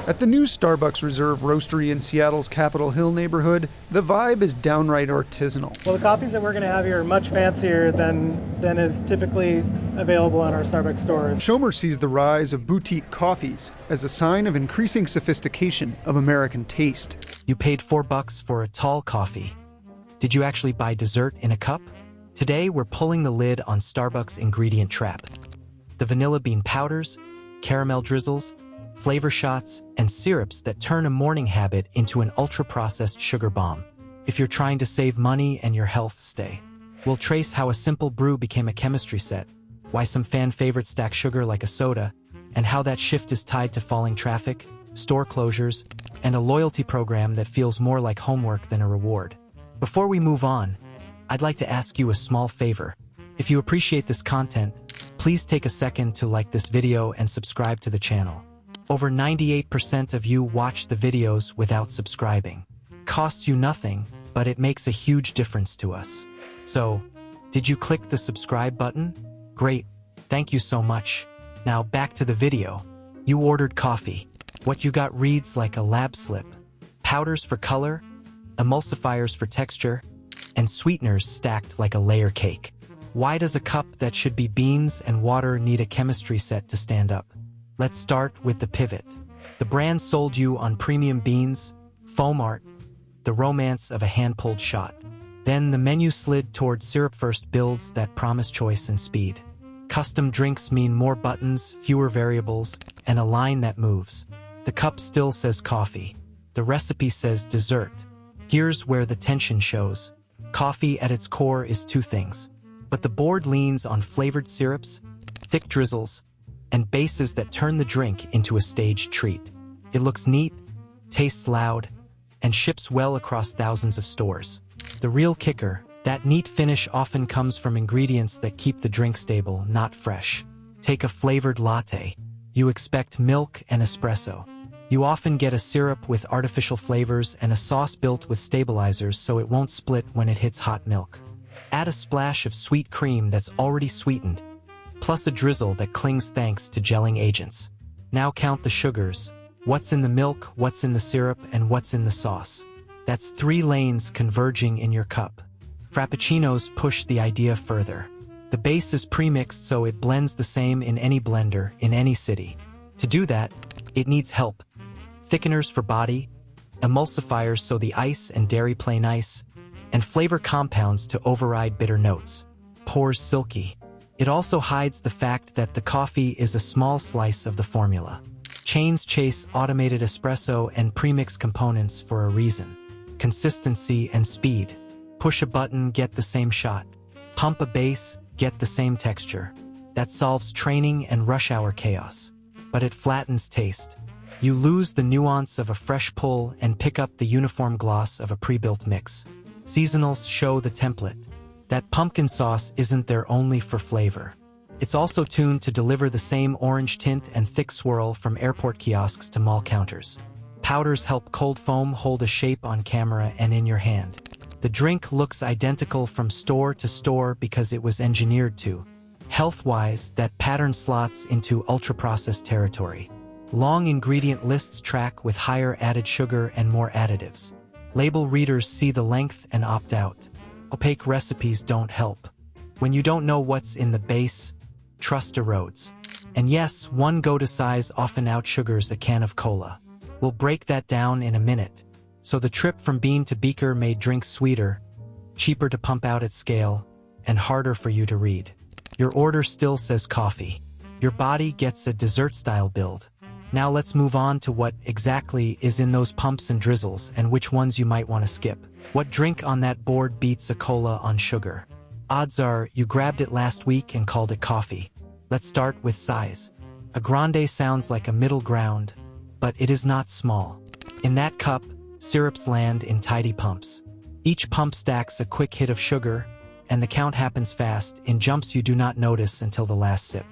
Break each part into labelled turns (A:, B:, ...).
A: At the new Starbucks Reserve Roastery in Seattle's Capitol Hill neighborhood, the vibe is downright artisanal.
B: Well, the coffees that we're going to have here are much fancier than is typically available in our Starbucks stores.
A: Schomer sees the rise of boutique coffees as a sign of increasing sophistication of American taste.
C: You paid $4 for a tall coffee. Did you actually buy dessert in a cup? Today, we're pulling the lid on Starbucks' ingredient trap. The vanilla bean powders, caramel drizzles, flavor shots, and syrups that turn a morning habit into an ultra-processed sugar bomb. If you're trying to save money and your health stay. We'll trace how a simple brew became a chemistry set, why some fan favorites stack sugar like a soda, and how that shift is tied to falling traffic, store closures, and a loyalty program that feels more like homework than a reward. Before we move on, I'd like to ask you a small favor. If you appreciate this content, please take a second to like this video and subscribe to the channel. Over 98% of you watch the videos without subscribing. Costs you nothing, but it makes a huge difference to us. So, did you click the subscribe button? Great, thank you so much. Now back to the video. You ordered coffee. What you got reads like a lab slip. Powders for color, emulsifiers for texture, and sweeteners stacked like a layer cake. Why does a cup that should be beans and water need a chemistry set to stand up? Let's start with the pivot. The brand sold you on premium beans, foam art, the romance of a hand-pulled shot. Then the menu slid toward syrup-first builds that promise choice and speed. Custom drinks mean more buttons, fewer variables, and a line that moves. The cup still says coffee. The recipe says dessert. Here's where the tension shows. Coffee at its core is two things. But the board leans on flavored syrups, thick drizzles, and bases that turn the drink into a staged treat. It looks neat, tastes loud, and ships well across thousands of stores. The real kicker, that neat finish often comes from ingredients that keep the drink stable, not fresh. Take a flavored latte. You expect milk and espresso. You often get a syrup with artificial flavors and a sauce built with stabilizers so it won't split when it hits hot milk. Add a splash of sweet cream that's already sweetened, plus a drizzle that clings thanks to gelling agents. Now count the sugars. What's in the milk, what's in the syrup, and what's in the sauce. That's 3 lanes converging in your cup. Frappuccinos push the idea further. The base is pre-mixed so it blends the same in any blender, in any city. To do that, it needs help. Thickeners for body, emulsifiers so the ice and dairy play nice, and flavor compounds to override bitter notes. Pores silky. It also hides the fact that the coffee is a small slice of the formula. Chains chase automated espresso and premix components for a reason. Consistency and speed. Push a button, get the same shot. Pump a base, get the same texture. That solves training and rush hour chaos. But it flattens taste. You lose the nuance of a fresh pull and pick up the uniform gloss of a pre-built mix. Seasonals show the template. That pumpkin sauce isn't there only for flavor. It's also tuned to deliver the same orange tint and thick swirl from airport kiosks to mall counters. Powders help cold foam hold a shape on camera and in your hand. The drink looks identical from store to store because it was engineered to. Health-wise, that pattern slots into ultra-processed territory. Long ingredient lists track with higher added sugar and more additives. Label readers see the length and opt out. Opaque recipes don't help. When you don't know what's in the base, trust erodes. And yes, one go-to size often outsugars a can of cola. We'll break that down in a minute. So the trip from bean to beaker made drinks sweeter, cheaper to pump out at scale, and harder for you to read. Your order still says coffee. Your body gets a dessert-style build. Now let's move on to what exactly is in those pumps and drizzles and which ones you might want to skip. What drink on that board beats a cola on sugar? Odds are you grabbed it last week and called it coffee. Let's start with size. A grande sounds like a middle ground, but it is not small. In that cup, syrups land in tidy pumps. Each pump stacks a quick hit of sugar, and the count happens fast, in jumps you do not notice until the last sip.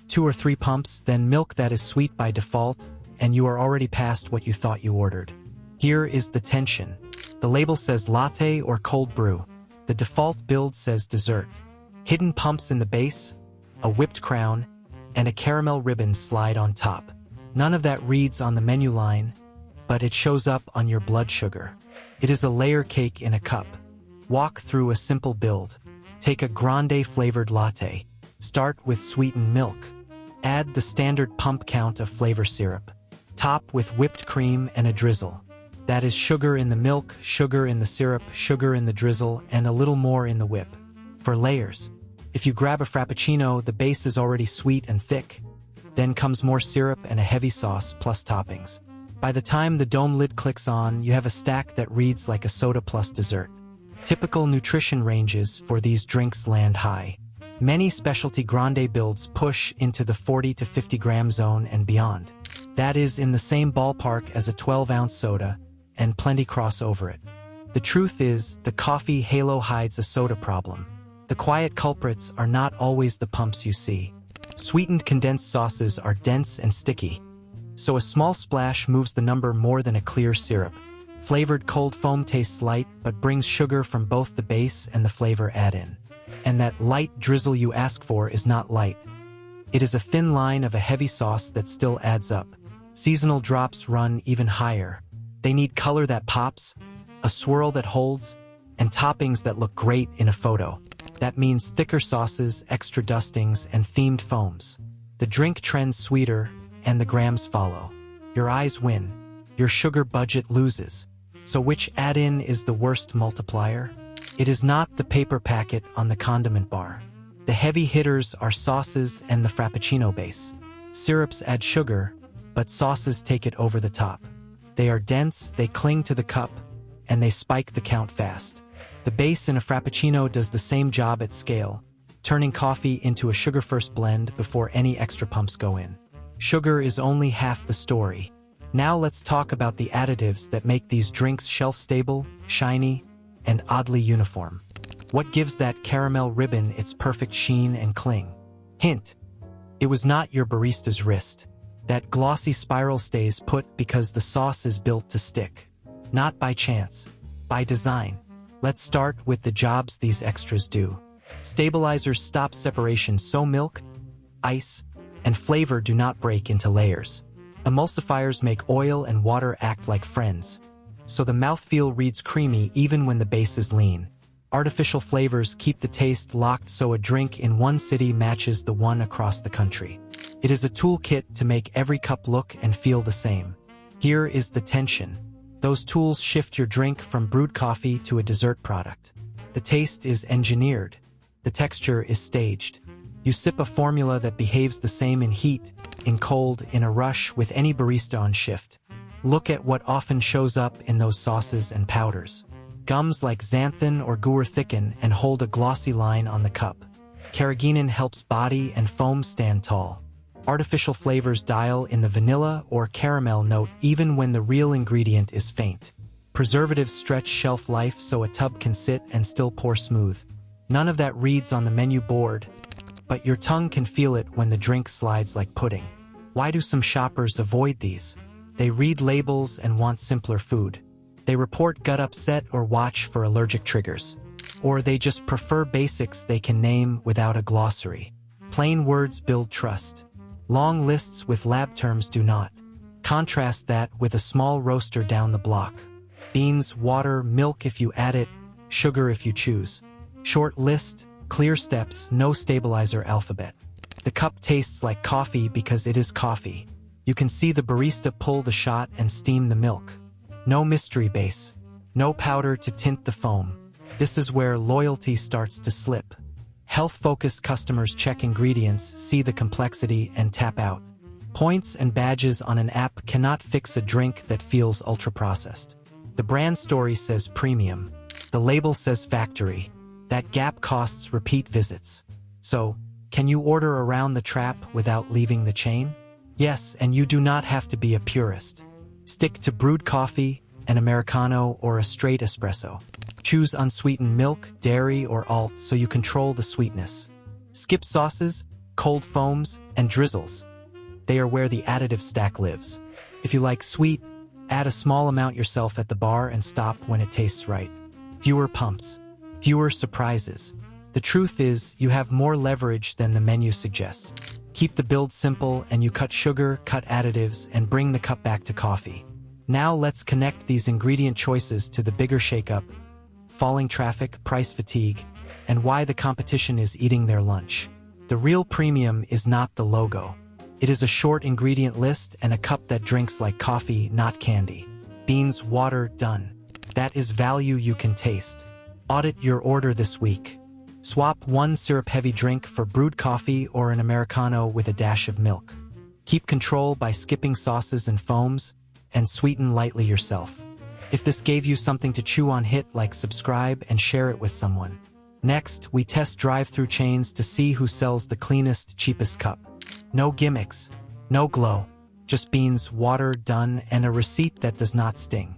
C: 2 or 3 pumps, then milk that is sweet by default, and you are already past what you thought you ordered. Here is the tension. The label says latte or cold brew. The default build says dessert. Hidden pumps in the base, a whipped crown, and a caramel ribbon slide on top. None of that reads on the menu line, but it shows up on your blood sugar. It is a layer cake in a cup. Walk through a simple build. Take a grande flavored latte. Start with sweetened milk. Add the standard pump count of flavor syrup. Top with whipped cream and a drizzle. That is sugar in the milk, sugar in the syrup, sugar in the drizzle, and a little more in the whip. For layers, if you grab a Frappuccino, the base is already sweet and thick. Then comes more syrup and a heavy sauce plus toppings. By the time the dome lid clicks on, you have a stack that reads like a soda plus dessert. Typical nutrition ranges for these drinks land high. Many specialty grande builds push into the 40 to 50 gram zone and beyond. That is in the same ballpark as a 12-ounce soda, and plenty cross over it. The truth is, the coffee halo hides a soda problem. The quiet culprits are not always the pumps you see. Sweetened condensed sauces are dense and sticky, so a small splash moves the number more than a clear syrup. Flavored cold foam tastes light but brings sugar from both the base and the flavor add-in. And that light drizzle you ask for is not light. It is a thin line of a heavy sauce that still adds up. Seasonal drops run even higher. They need color that pops, a swirl that holds, and toppings that look great in a photo. That means thicker sauces, extra dustings, and themed foams. The drink trends sweeter, and the grams follow. Your eyes win. Your sugar budget loses. So which add-in is the worst multiplier? It is not the paper packet on the condiment bar. The heavy hitters are sauces and the Frappuccino base. Syrups add sugar, but sauces take it over the top. They are dense, they cling to the cup, and they spike the count fast. The base in a Frappuccino does the same job at scale, turning coffee into a sugar-first blend before any extra pumps go in. Sugar is only half the story. Now let's talk about the additives that make these drinks shelf-stable, shiny, and oddly uniform. What gives that caramel ribbon its perfect sheen and cling? Hint: it was not your barista's wrist. That glossy spiral stays put because the sauce is built to stick. Not by chance, by design. Let's start with the jobs these extras do. Stabilizers stop separation so milk, ice, and flavor do not break into layers. Emulsifiers make oil and water act like friends, so the mouthfeel reads creamy even when the base is lean. Artificial flavors keep the taste locked so a drink in one city matches the one across the country. It is a toolkit to make every cup look and feel the same. Here is the tension. Those tools shift your drink from brewed coffee to a dessert product. The taste is engineered. The texture is staged. You sip a formula that behaves the same in heat, in cold, in a rush, with any barista on shift. Look at what often shows up in those sauces and powders. Gums like xanthan or guar thicken and hold a glossy line on the cup. Carrageenan helps body and foam stand tall. Artificial flavors dial in the vanilla or caramel note even when the real ingredient is faint. Preservatives stretch shelf life so a tub can sit and still pour smooth. None of that reads on the menu board, but your tongue can feel it when the drink slides like pudding. Why do some shoppers avoid these? They read labels and want simpler food. They report gut upset or watch for allergic triggers. Or they just prefer basics they can name without a glossary. Plain words build trust. Long lists with lab terms do not. Contrast that with a small roaster down the block. Beans, water, milk if you add it, sugar if you choose. Short list, clear steps, no stabilizer alphabet. The cup tastes like coffee because it is coffee. You can see the barista pull the shot and steam the milk. No mystery base. No powder to tint the foam. This is where loyalty starts to slip. Health-focused customers check ingredients, see the complexity, and tap out. Points and badges on an app cannot fix a drink that feels ultra-processed. The brand story says premium. The label says factory. That gap costs repeat visits. So, can you order around the trap without leaving the chain? Yes, and you do not have to be a purist. Stick to brewed coffee, an Americano, or a straight espresso. Choose unsweetened milk, dairy, or alt so you control the sweetness. Skip sauces, cold foams, and drizzles. They are where the additive stack lives. If you like sweet, add a small amount yourself at the bar and stop when it tastes right. Fewer pumps. Fewer surprises. The truth is, you have more leverage than the menu suggests. Keep the build simple and you cut sugar, cut additives, and bring the cup back to coffee. Now let's connect these ingredient choices to the bigger shakeup, falling traffic, price fatigue, and why the competition is eating their lunch. The real premium is not the logo. It is a short ingredient list and a cup that drinks like coffee, not candy. Beans, water, done. That is value you can taste. Audit your order this week. Swap one syrup-heavy drink for brewed coffee or an Americano with a dash of milk. Keep control by skipping sauces and foams, and sweeten lightly yourself. If this gave you something to chew on, hit like, subscribe, and share it with someone. Next, we test drive-through chains to see who sells the cleanest, cheapest cup. No gimmicks, no glow, just beans, water, done, and a receipt that does not sting.